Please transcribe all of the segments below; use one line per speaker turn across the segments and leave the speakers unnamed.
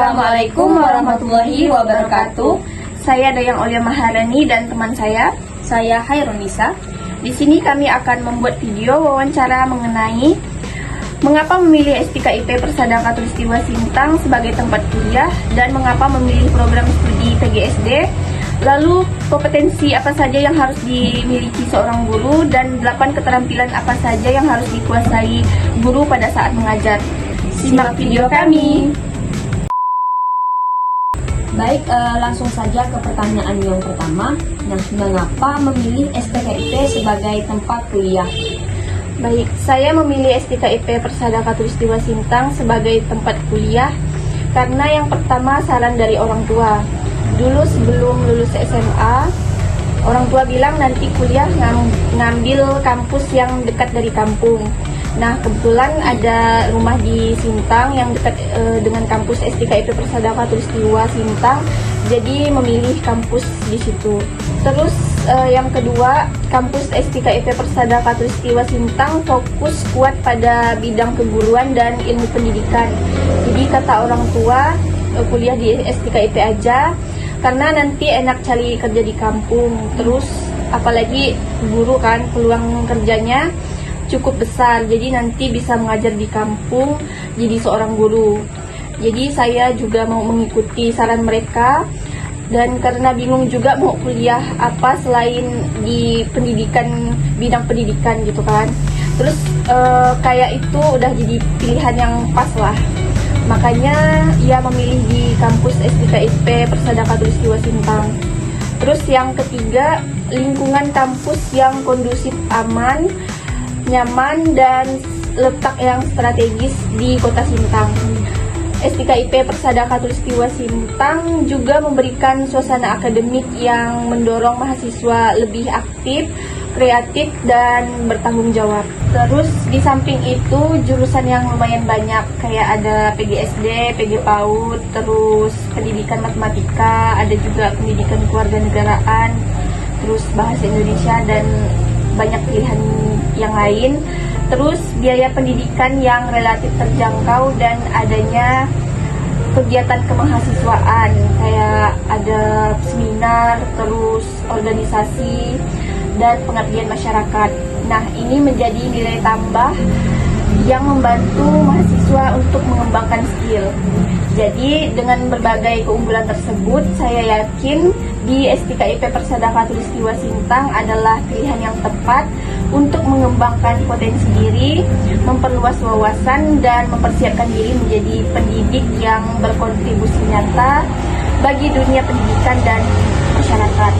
Assalamualaikum warahmatullahi wabarakatuh. Saya Dayang Aulia Maharani dan teman saya Hairunisa. Di sini kami akan membuat video wawancara mengenai mengapa memilih STKIP Persada Khatulistiwa Sintang sebagai tempat kuliah dan mengapa memilih program studi PGSD. Lalu kompetensi apa saja yang harus dimiliki seorang guru dan 8 keterampilan apa saja yang harus dikuasai guru pada saat mengajar. Simak video kami.
Baik, langsung saja ke pertanyaan yang pertama. Nah, mengapa memilih STKIP sebagai tempat kuliah?
Baik, saya memilih STKIP Persada Khatulistiwa Sintang sebagai tempat kuliah karena yang pertama saran dari orang tua. Dulu sebelum lulus SMA, orang tua bilang nanti kuliah ngambil kampus yang dekat dari kampung. Nah, kebetulan ada rumah di Sintang yang dekat dengan kampus STKIP Persada Khatulistiwa Sintang, jadi memilih kampus di situ. Terus yang kedua, kampus STKIP Persada Khatulistiwa Sintang fokus kuat pada bidang keguruan dan ilmu pendidikan. Jadi kata orang tua, kuliah di STKIP aja, karena nanti enak cari kerja di kampung. Terus apalagi guru kan, peluang kerjanya cukup besar, jadi nanti bisa mengajar di kampung jadi seorang guru. Jadi saya juga mau mengikuti saran mereka, dan karena bingung juga mau kuliah apa selain di pendidikan, bidang pendidikan gitu kan. Terus kayak itu udah jadi pilihan yang pas lah, makanya ia memilih di kampus STKIP Persada Khatulistiwa Sintang. Terus yang ketiga, lingkungan kampus yang kondusif, aman, nyaman, dan letak yang strategis di kota Sintang. STKIP Persada Khatulistiwa Sintang juga memberikan suasana akademik yang mendorong mahasiswa lebih aktif, kreatif, dan bertanggung jawab. Terus di samping itu jurusan yang lumayan banyak, kayak ada PGSD, PG PAUD, terus pendidikan matematika, ada juga pendidikan kewarganegaraan, terus bahasa Indonesia, dan banyak pilihan yang lain. Terus biaya pendidikan yang relatif terjangkau dan adanya kegiatan kemahasiswaan kayak ada seminar, terus organisasi, dan pengabdian masyarakat. Nah, ini menjadi nilai tambah yang membantu mahasiswa untuk mengembangkan skill. Jadi dengan berbagai keunggulan tersebut, saya yakin di STKIP Persada Khatulistiwa Sintang adalah pilihan yang tepat untuk mengembangkan potensi diri, memperluas wawasan, dan mempersiapkan diri menjadi pendidik yang berkontribusi nyata bagi dunia pendidikan dan masyarakat.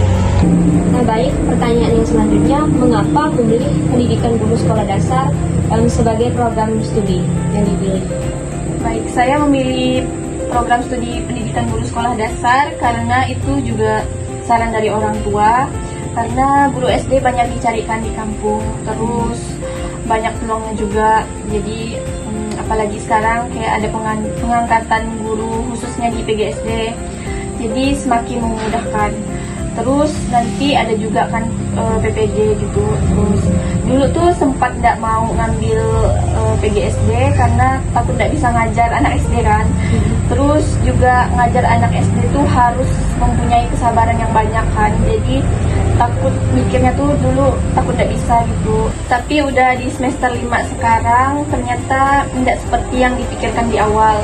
Nah, baik, pertanyaan yang selanjutnya, mengapa memilih pendidikan guru sekolah dasar sebagai program studi yang dipilih?
Baik, saya memilih program studi pendidikan guru sekolah dasar karena itu juga saran dari orang tua, karena guru SD banyak dicarikan di kampung, terus banyak peluangnya juga. Jadi apalagi sekarang kayak ada pengangkatan guru khususnya di PGSD, jadi semakin memudahkan. Terus nanti ada juga kan PPD gitu. Terus dulu tuh sempat nggak mau ngambil PGSD karena takut nggak bisa ngajar anak SD kan. Terus juga ngajar anak SD tuh harus mempunyai kesabaran yang banyak kan. Jadi takut, mikirnya tuh dulu takut nggak bisa gitu. Tapi udah di semester 5 sekarang ternyata nggak seperti yang dipikirkan di awal.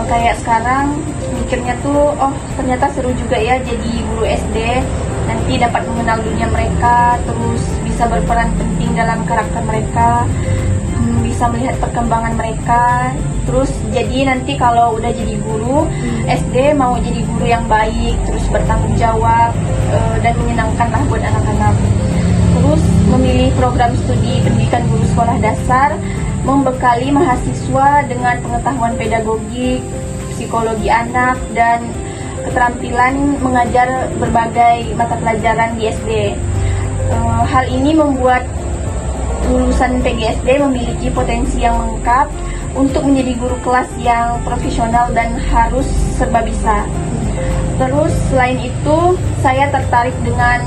Kayak sekarang mikirnya tuh, oh ternyata seru juga ya jadi guru SD, nanti dapat mengenal dunia mereka, terus bisa berperan penting dalam karakter mereka, bisa melihat perkembangan mereka. Terus jadi nanti kalau udah jadi guru SD, mau jadi guru yang baik, terus bertanggung jawab, dan menyenangkan lah buat anak-anak. Terus memilih program studi pendidikan guru sekolah dasar membekali mahasiswa dengan pengetahuan pedagogik, psikologi anak, dan keterampilan mengajar berbagai mata pelajaran di SD. Hal ini membuat lulusan PGSD memiliki potensi yang lengkap untuk menjadi guru kelas yang profesional dan harus serba bisa. Terus selain itu, saya tertarik dengan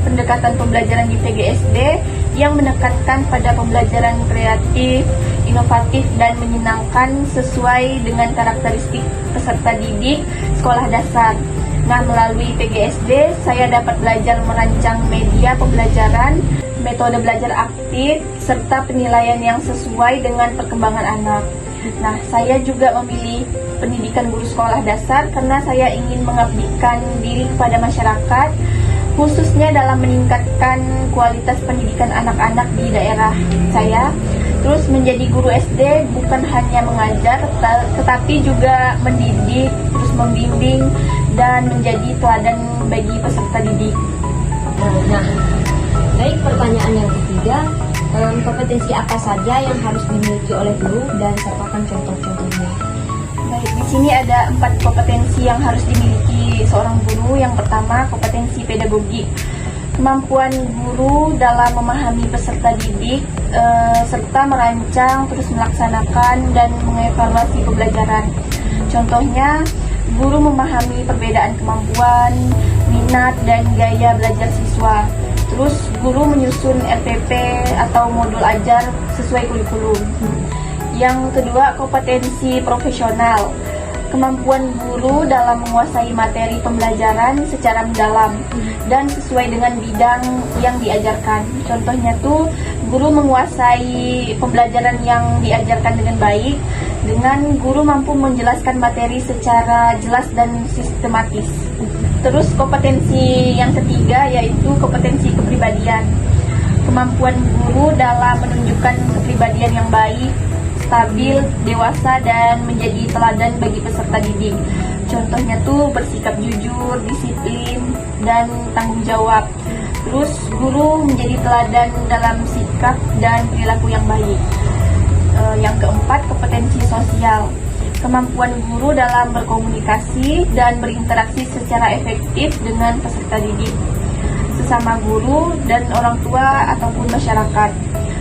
pendekatan pembelajaran di PGSD yang menekankan pada pembelajaran kreatif, inovatif dan menyenangkan sesuai dengan karakteristik peserta didik sekolah dasar. Nah, melalui PGSD, saya dapat belajar merancang media pembelajaran, metode belajar aktif, serta penilaian yang sesuai dengan perkembangan anak. Nah, saya juga memilih pendidikan guru sekolah dasar karena saya ingin mengabdikan diri kepada masyarakat, khususnya dalam meningkatkan kualitas pendidikan anak-anak di daerah saya. Terus menjadi guru SD bukan hanya mengajar, tetapi juga mendidik, terus membimbing, dan menjadi teladan bagi peserta didik.
Nah, baik, pertanyaan yang ketiga, kompetensi apa saja yang harus dimiliki oleh guru dan sertakan contoh-contohnya.
Baik, di sini ada 4 kompetensi yang harus dimiliki seorang guru. Yang pertama, kompetensi pedagogik. Kemampuan guru dalam memahami peserta didik, serta merancang, terus melaksanakan, dan mengevaluasi pembelajaran. Contohnya, guru memahami perbedaan kemampuan, minat, dan gaya belajar siswa. Terus, guru menyusun RPP atau modul ajar sesuai kurikulum. Yang kedua, kompetensi profesional. Kemampuan guru dalam menguasai materi pembelajaran secara mendalam dan sesuai dengan bidang yang diajarkan. Contohnya tuh, guru menguasai pembelajaran yang diajarkan dengan baik, dengan guru mampu menjelaskan materi secara jelas dan sistematis. Terus kompetensi yang ketiga yaitu kompetensi kepribadian. Kemampuan guru dalam menunjukkan kepribadian yang baik, stabil, dewasa, dan menjadi teladan bagi peserta didik. Contohnya tuh bersikap jujur, disiplin, dan tanggung jawab. Terus guru menjadi teladan dalam sikap dan perilaku yang baik. Yang keempat, kompetensi sosial. Kemampuan guru dalam berkomunikasi dan berinteraksi secara efektif dengan peserta didik, sesama guru, dan orang tua ataupun masyarakat.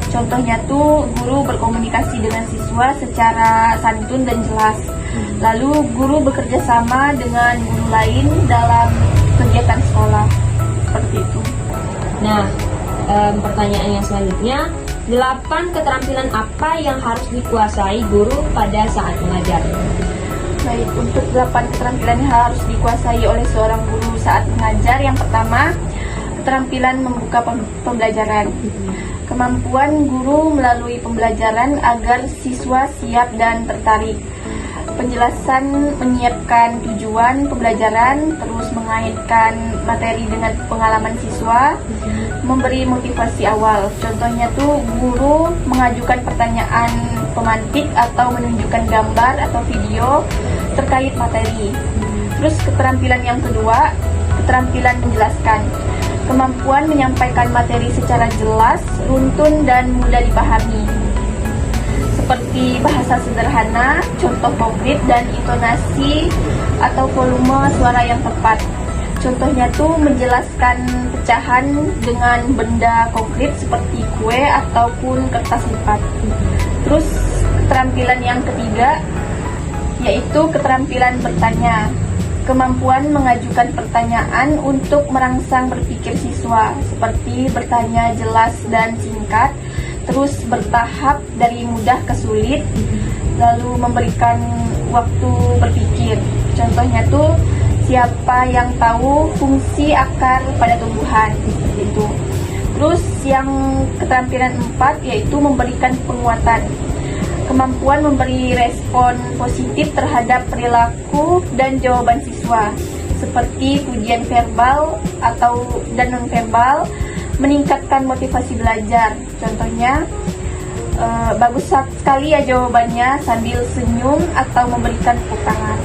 Contohnya tuh guru berkomunikasi dengan siswa secara santun dan jelas. Lalu guru bekerja sama dengan guru lain dalam kegiatan sekolah. Seperti itu.
Nah, pertanyaan yang selanjutnya, 8 keterampilan apa yang harus dikuasai guru pada saat mengajar?
Baik, untuk 8 keterampilan yang harus dikuasai oleh seorang guru saat mengajar. Yang pertama, keterampilan membuka pembelajaran. Kemampuan guru melalui pembelajaran agar siswa siap dan tertarik. Penjelasan menyiapkan tujuan pembelajaran, terus mengaitkan materi dengan pengalaman siswa, memberi motivasi awal. Contohnya tuh guru mengajukan pertanyaan pemantik atau menunjukkan gambar atau video terkait materi. Terus keterampilan yang kedua, keterampilan menjelaskan. Kemampuan menyampaikan materi secara jelas, runtun, dan mudah dipahami. Seperti bahasa sederhana, contoh konkret, dan intonasi atau volume suara yang tepat. Contohnya tuh menjelaskan pecahan dengan benda konkret seperti kue ataupun kertas lipat. Terus keterampilan yang ketiga yaitu keterampilan bertanya. Kemampuan mengajukan pertanyaan untuk merangsang berpikir siswa, seperti bertanya jelas dan singkat, terus bertahap dari mudah ke sulit, lalu memberikan waktu berpikir. Contohnya tuh, siapa yang tahu fungsi akar pada tumbuhan, seperti itu. Terus yang keterampilan 4 yaitu memberikan penguatan. Kemampuan memberi respon positif terhadap perilaku dan jawaban siswa, seperti pujian verbal dan non-verbal, meningkatkan motivasi belajar. Contohnya, bagus sekali ya jawabannya, sambil senyum atau memberikan tepuk tangan.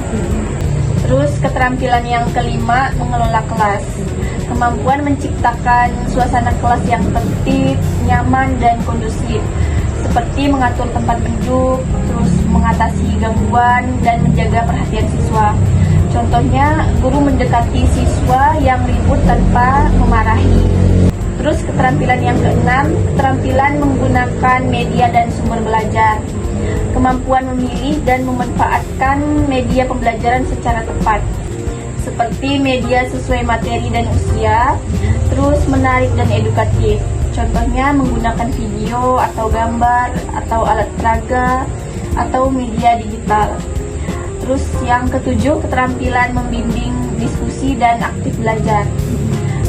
Terus keterampilan yang kelima, mengelola kelas. Kemampuan menciptakan suasana kelas yang tertib, nyaman, dan kondusif, seperti mengatur tempat duduk, terus mengatasi gangguan, dan menjaga perhatian siswa. Contohnya, guru mendekati siswa yang ribut tanpa memarahi. Terus keterampilan yang keenam, keterampilan menggunakan media dan sumber belajar. Kemampuan memilih dan memanfaatkan media pembelajaran secara tepat, seperti media sesuai materi dan usia, terus menarik dan edukatif. Contohnya menggunakan video atau gambar atau alat peraga atau media digital. Terus yang ketujuh, keterampilan membimbing diskusi dan aktif belajar.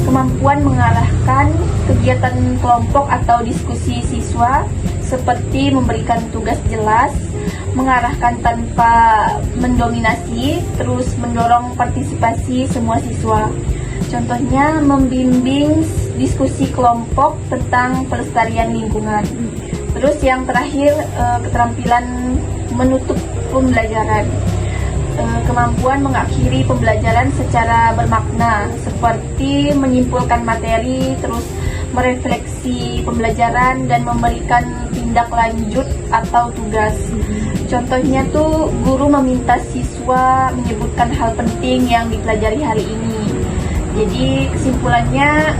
Kemampuan mengarahkan kegiatan kelompok atau diskusi siswa seperti memberikan tugas jelas, mengarahkan tanpa mendominasi, terus mendorong partisipasi semua siswa. Contohnya membimbing diskusi kelompok tentang pelestarian lingkungan. Terus yang terakhir, keterampilan menutup pembelajaran. Kemampuan mengakhiri pembelajaran secara bermakna seperti menyimpulkan materi, terus merefleksi pembelajaran dan memberikan tindak lanjut atau tugas. Contohnya tuh guru meminta siswa menyebutkan hal penting yang dipelajari hari ini. Jadi kesimpulannya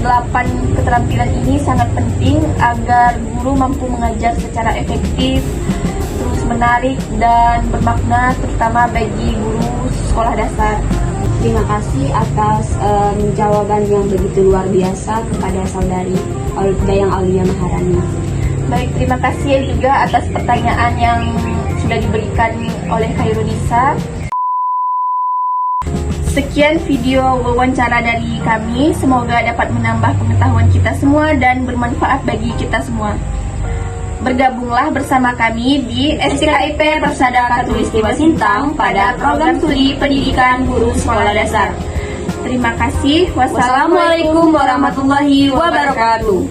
8 keterampilan ini sangat penting agar guru mampu mengajar secara efektif, terus menarik dan bermakna terutama bagi guru sekolah dasar.
Terima kasih atas jawaban yang begitu luar biasa kepada saudari Dayang Aulia Maharani.
Baik, terima kasih juga atas pertanyaan yang sudah diberikan oleh Khairunisa. Sekian video wawancara dari kami, semoga dapat menambah pengetahuan kita semua dan bermanfaat bagi kita semua. Bergabunglah bersama kami di STKIP Persada Khatulistiwa Sintang pada program studi pendidikan guru sekolah dasar. Terima kasih. Wassalamualaikum warahmatullahi wabarakatuh.